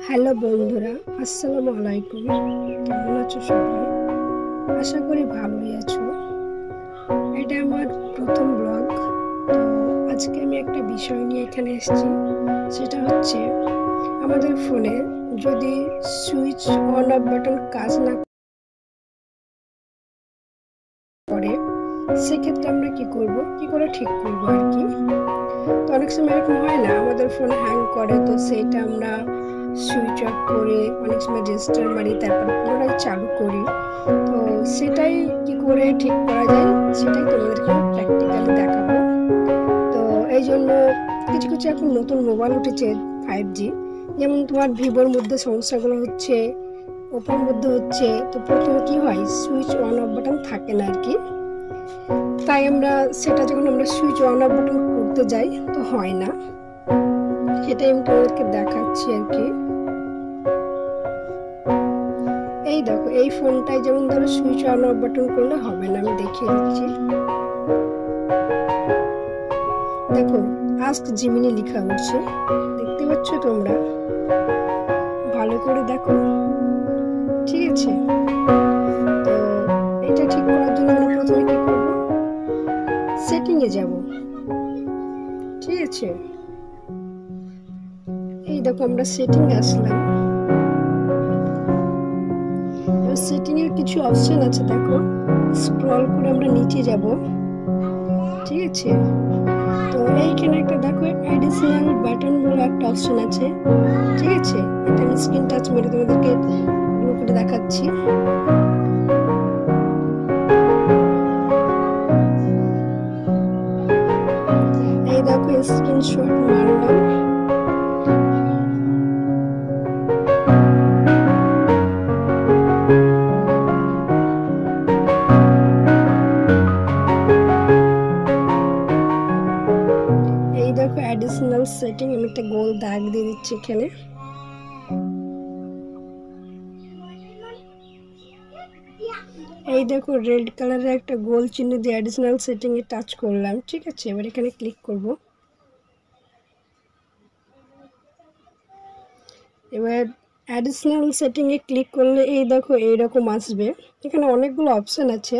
Hello বন্ধুরা, আসসালামু আলাইকুম। কেমন আছো সবাই? আশা করি ভালোই আছো। এটা আমার প্রথম ব্লগ। তো আজকে আমি একটা বিষয় নিয়ে এখানে এসেছি। সেটা হচ্ছে আমাদের ফোনে যদি সুইচ অন অফ বাটন কাজ না করে, সেক্ষেত্রে আমরা কি করে ঠিক করবো আর কি। তো অনেক সময় এরকম হয় না, আমাদের ফোন হ্যাং করে, তো সেইটা আমরা সুইচ অফ করে অনেক সময় রেজিস্টার মারি, তারপর পুনরায় চালু করি। তো সেটাই কি করে ঠিক করা যায়, সেটাই তোমাদেরকে প্র্যাকটিক্যালি দেখাবো। তো এই জন্য কিছু কিছু এখন নতুন মোবাইল উঠেছে 5G, যেমন তোমার ভিভোর মধ্যে সমস্যাগুলো হচ্ছে, ওপোর মধ্যে হচ্ছে। তো প্রথমে কি হয়, সুইচ অন অফ বাটন থাকে না আর কি। তাই সেটা যখন আমরা সুইচ অন অফ বাটন করতে যাই তো হয় না। সেটাই আমি তোমাদেরকে দেখাচ্ছি আর কি। এই দেখো, এই ফোনটাই যেমন ধরো সুইচ অন অফ বাটন করলে হবে না, আমি দেখিয়ে দিচ্ছি। দেখো, আস্ক জিমিনি লেখা উঠছে, দেখতে পাচ্ছ তোমরা? ভালো করে দেখো, ঠিক আছে? তো এটা ঠিক করার জন্য আমরা প্রথমে কি করব, সেটিং এ যাব, ঠিক আছে? এই দেখো, আমরা সেটিং এ আসলাম। সেটিং এর কিছু অপশন আছে, দেখো স্ক্রল করে আমরা নিচে যাব, ঠিক আছে? তো এইখানে একটা দেখো অ্যাডিশনাল বাটন বলে একটা অপশন আছে, ঠিক আছে? এটা আমি স্ক্রিন টাচ মেরে তোমাদেরকে ভালো করে দেখাচ্ছি। এই দেখো, স্ক্রিনশট মারলাম। এই দেখো অ্যাডিশনাল সেটিং, আমি একটা গোল দাগ দিয়ে দিচ্ছি এখানে। এই দেখো, রেড কালারের একটা গোল চিহ্ন দিয়ে অ্যাডিশনাল সেটিং এ টাচ করলাম, ঠিক আছে? এবার এখানে ক্লিক করব। এবার অ্যাডিশনাল সেটিং এ ক্লিক করলে এই দেখো এইরকম আসবে। এখানে অনেকগুলো অপশন আছে,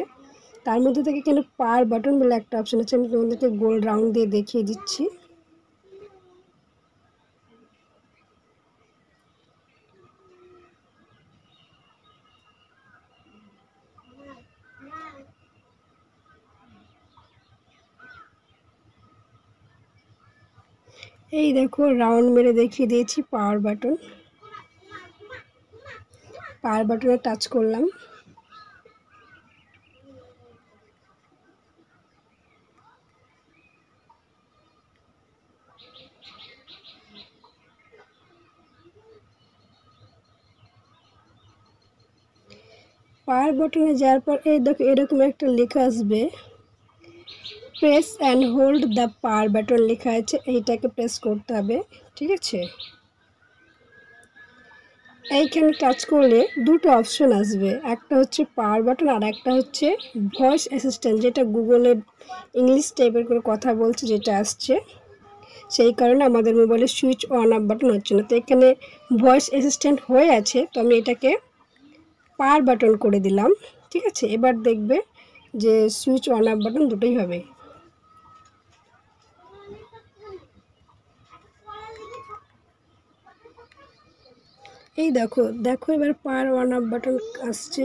তার মধ্যে থেকে এখানে পার বাটন বলে একটা অপশন আছে, আমি তোমাদেরকে গোল রাউন্ড দিয়ে দেখিয়ে দিচ্ছি। এই দেখো, রাউন্ড মেরে দেখিয়ে দিয়েছি পাওয়ার বাটন। পাওয়ার বাটনে টাচ করলাম। পাওয়ার বাটনে যাওয়ার পর এই দেখো এরকম একটা লেখা আসবে, press and hold the power button লেখা আছে, এইটাকে প্রেস করতে হবে, ঠিক আছে? এইখানে টাচ করলে দুটো অপশন আসবে, একটা হচ্ছে পাওয়ার বাটন আর একটা হচ্ছে ভয়েস অ্যাসিস্ট্যান্ট, যেটা গুগলের ইংলিশ টাইপের করে কথা বলছে যেটা আসছে, সেই কারণে আমাদের মোবাইলে সুইচ অন অফ বাটন হচ্ছে না। তো এখানে ভয়েস অ্যাসিস্ট্যান্ট হয়ে আছে, তো আমি এটাকে পাওয়ার বাটন করে দিলাম, ঠিক আছে? এবার দেখবে যে সুইচ অন অফ বাটন দুটোই হবে। এই দেখো দেখো, এবার পাওয়ার অন অফ বাটন আসছে,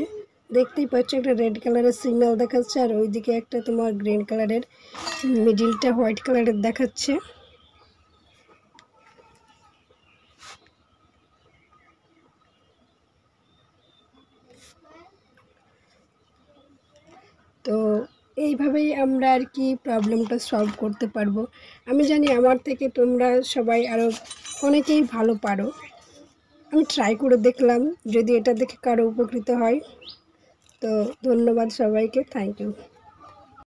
দেখতেই পাচ্ছ একটা রেড কালারের সিগন্যাল দেখাচ্ছে, আর ওইদিকে একটা তোমার গ্রিন কালারের, মিডিলটা হোয়াইট কালারের দেখাচ্ছে। তো এইভাবেই আমরা আর কি প্রবলেমটা সলভ করতে পারবো। আমি জানি আমার থেকে তোমরা সবাই আরও অনেকেই ভালো পারো। আমি ট্রাই করে দেখলাম, যদি এটা দেখে কারো উপকৃত হয়। তো ধন্যবাদ সবাইকে, থ্যাংক ইউ।